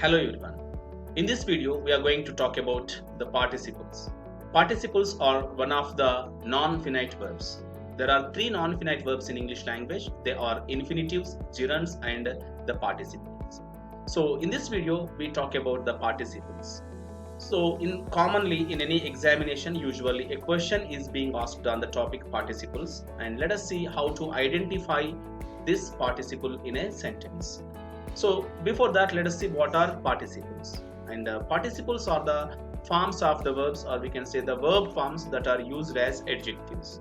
Hello everyone. In this video, we are going to talk about the participles. Participles are one of the non-finite verbs. There are three non-finite verbs in English language. They are infinitives, gerunds, and the participles. So in this video, we talk about the participles. So commonly in any examination, usually a question is being asked on the topic participles, and let us see how to identify this participle in a sentence. So before that, let us see what are participles. And participles are the forms of the verbs, or we can say the verb forms that are used as adjectives.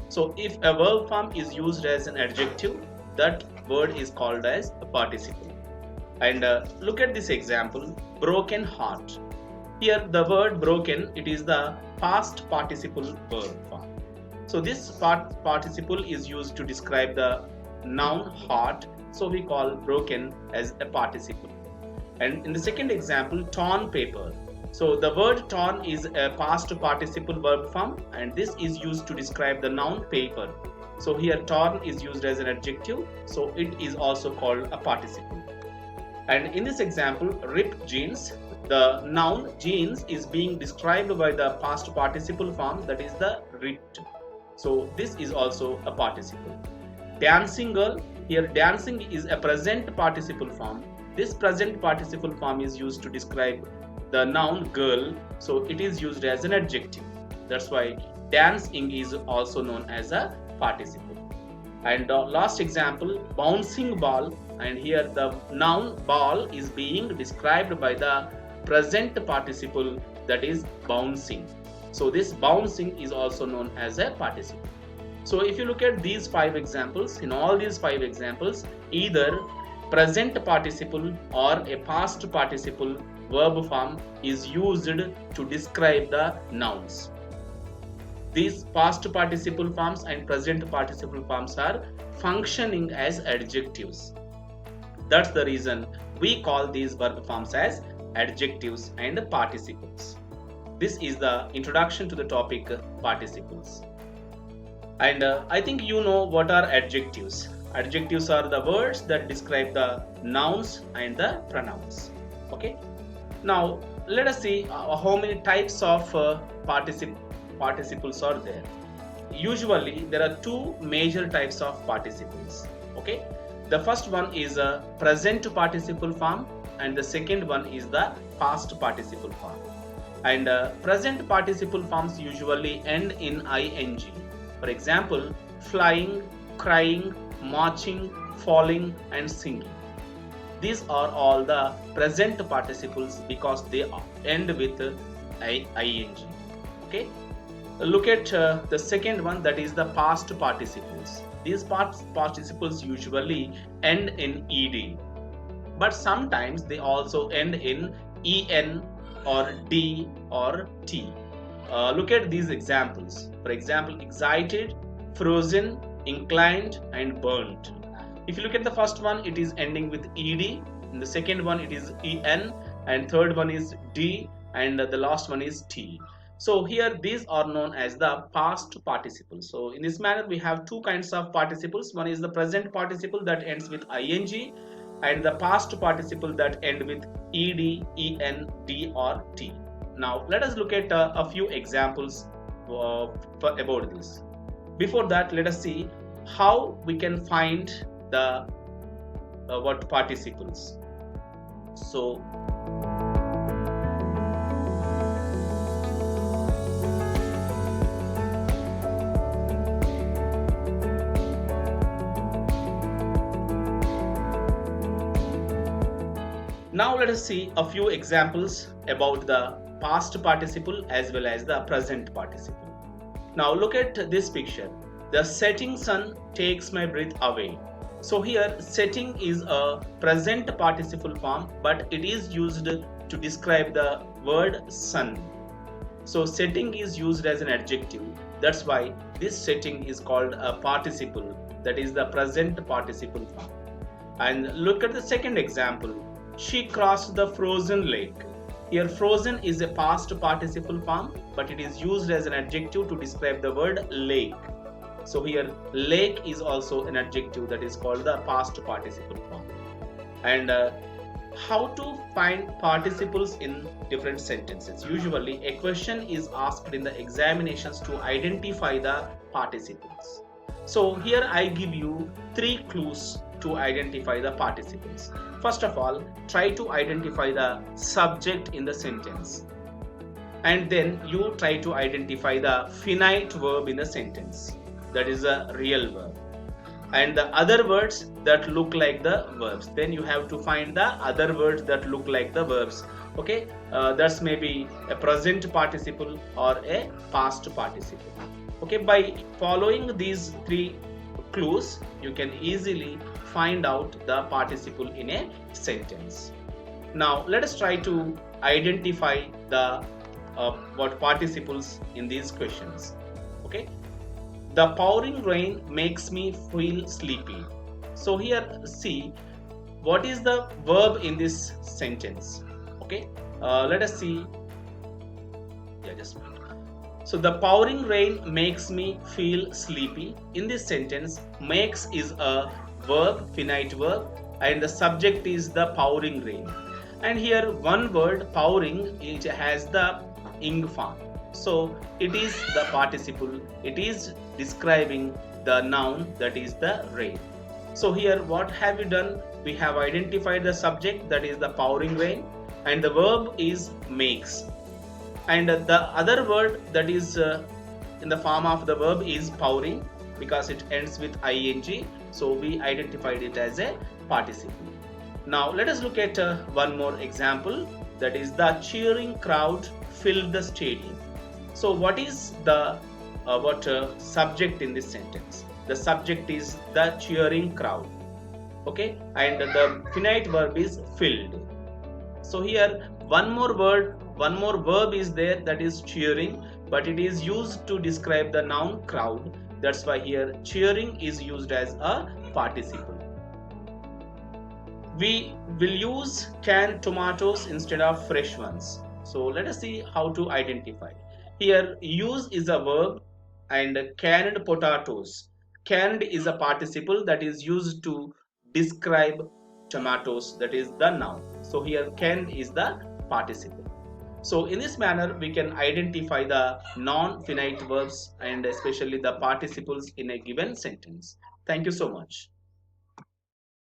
So if a verb form is used as an adjective, that word is called as a participle. And look at this example, broken heart. Here the word broken, it is the past participle verb form. So this participle is used to describe the noun heart, so we call broken as a participle. And in the second example, torn paper. So the word torn is a past participle verb form, and this is used to describe the noun paper. So here torn is used as an adjective, so it is also called a participle. And in this example, ripped jeans, the noun jeans is being described by the past participle form, that is the ripped. So this is also a participle. Dancing girl, here dancing is a present participle form. This present participle form is used to describe the noun girl, so it is used as an adjective. That's why dancing is also known as a participle. And last example, bouncing ball, and here the noun ball is being described by the present participle, that is bouncing. So this bouncing is also known as a participle. So if you look at these five examples, in all these five examples, either present participle or a past participle verb form is used to describe the nouns. These past participle forms and present participle forms are functioning as adjectives. That's the reason we call these verb forms as adjectives and participles. This is the introduction to the topic participles. And I think you know what are adjectives. Adjectives are the words that describe the nouns and the pronouns. Okay. Now let us see how many types of participles are there. Usually there are two major types of participles. Okay. The first one is a present participle form, and the second one is the past participle form. And present participle forms usually end in ing. For example, flying, crying, marching, falling, and singing. These are all the present participles because they end with ing. Okay. Look at the second one, that is the past participles. These past participles usually end in ed, but sometimes they also end in en or d or t. Look at these examples. For example, excited, frozen, inclined, and burnt. If you look at the first one, it is ending with ed. In the second one, it is en, and third one is d, and the last one is t. So here these are known as the past participles. So in this manner, we have two kinds of participles. One is the present participle that ends with ing, and the past participle that end with ed, en, d, or t. Now let us look at a few examples about this. Before that, let us see how we can find the what participles. So now let us see a few examples about the past participle as well as the present participle. Now look at this picture. The setting sun takes my breath away. So here setting is a present participle form, but it is used to describe the word sun. So setting is used as an adjective. That's why this setting is called a participle, that is the present participle form. And look at the second example. She crossed the frozen lake. Here frozen is a past participle form, but it is used as an adjective to describe the word lake. So here lake is also an adjective that is called the past participle form. And How to find participles in different sentences? Usually a question is asked in the examinations to identify the participles. So here I give you three clues to identify the participles. First of all, try to identify the subject in the sentence, and then you try to identify the finite verb in the sentence, that is a real verb, and the other words that look like the verbs. Then you have to find the other words that look like the verbs. Okay, that's maybe a present participle or a past participle. Okay, by following these three clues you can easily find out the participle in a sentence. Now let us try to identify the what participles in these questions. Okay, the pouring rain makes me feel sleepy. So here see what is the verb in this sentence. Okay, let us see. Yeah, just a minute. So the pouring rain makes me feel sleepy. In this sentence, makes is a verb, finite verb, and the subject is the pouring rain. And here one word pouring, it has the ing form. So it is the participle. It is describing the noun, that is the rain. So here what have we done? We have identified the subject, that is the pouring rain, and the verb is makes, and the other word that is in the form of the verb is pouring because it ends with ing, so we identified it as a participle. Now let us look at one more example, that is the cheering crowd filled the stadium. So what is the what subject in this sentence? The subject is the cheering crowd. Okay, and the finite verb is filled. So here one more verb is there, that is cheering, but it is used to describe the noun crowd. That's why here cheering is used as a participle. We will use canned tomatoes instead of fresh ones. So let us see how to identify. Here use is a verb and canned potatoes. Canned is a participle that is used to describe tomatoes, that is the noun. So here canned is the participle. So in this manner we can identify the non-finite verbs and especially the participles in a given sentence. Thank you so much.